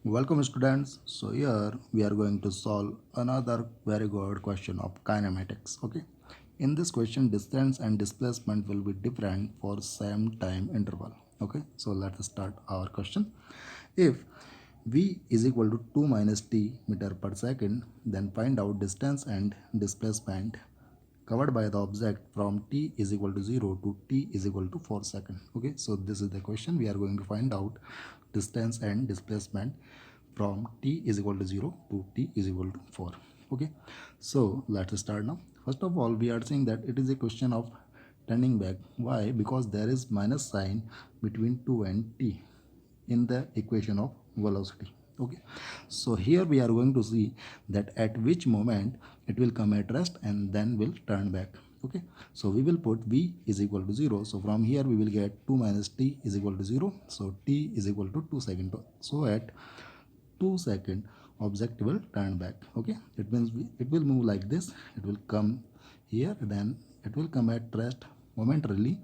Welcome students. So here we are going to solve another very good question of kinematics. Okay. In this question, distance and displacement will be different for same time interval. Okay. So let's start our question. If v is equal to 2 minus t meter per second, then find out distance and displacement covered by the object from t is equal to 0 to t is equal to 4 seconds. Okay, so this is the question. We are going to find out distance and displacement from t is equal to 0 to t is equal to 4. Okay, so let's start now. First of all, we are saying that it is a question of turning back. Why? Because there is minus sign between 2 and t in the equation of velocity. Okay, so here we are going to see that at which moment it will come at rest and then will turn back. Okay, so we will put v is equal to 0. So from here we will get 2 minus t is equal to 0. So t is equal to 2 seconds. So at 2 seconds object will turn back. Okay, it means it will move like this. It will come here, then it will come at rest momentarily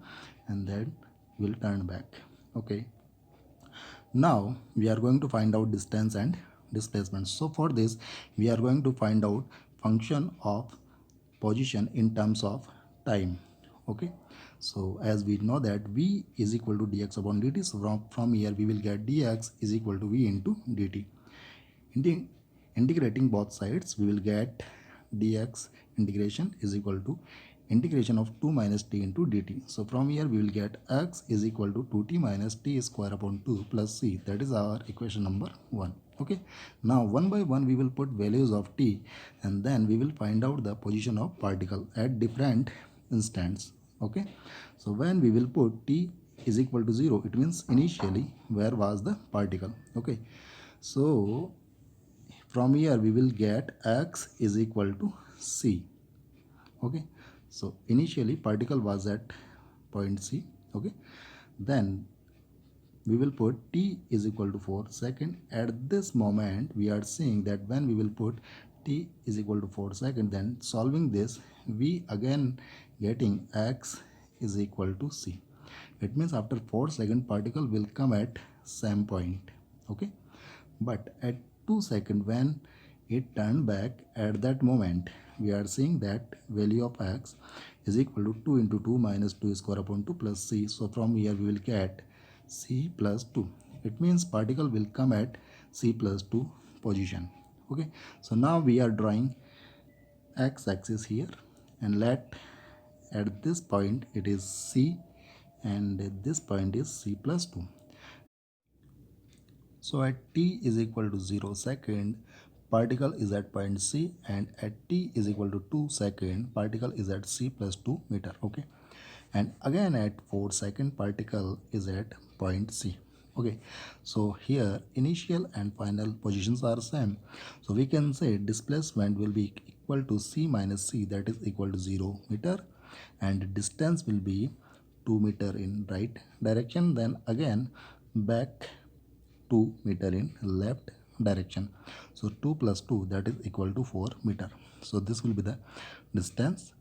and then will turn back. Okay, now we are going to find out distance and displacement. So for this we are going to find out function of position in terms of time. Okay, so as we know that v is equal to dx upon dt, so from here we will get dx is equal to v into dt. Integrating both sides, we will get dx integration is equal to integration of 2 minus t into dt. So from here we will get x is equal to 2t minus t square upon 2 plus c. That is our equation number 1. Okay, now one by one we will put values of t and then we will find out the position of particle at different instants. Okay, so when we will put t is equal to 0, it means initially where was the particle. Okay, so from here we will get x is equal to c. Okay, so initially particle was at point c. Okay, then we will put t is equal to 4 second. At this moment we are seeing that when we will put t is equal to 4 second, then solving this we again getting x is equal to c. It means after 4 second particle will come at same point. Okay, but at 2 second when it turned back, at that moment we are seeing that value of x is equal to 2 into 2 minus 2 square upon 2 plus c. So from here we will get c plus 2. It means particle will come at c plus 2 position. Okay, so now we are drawing x axis here and let at this point it is c and this point is c plus 2. So at t is equal to 0 second, particle is at point C, and at t is equal to 2 second, particle is at c plus 2 meter. Okay, and again at 4 second, particle is at point C. Okay, so here initial and final positions are same. So we can say displacement will be equal to c minus c, that is equal to 0 meter, and distance will be 2 meter in right direction, then again back 2 meter in left direction. So 2 plus 2, that is equal to 4 meter. So this will be the distance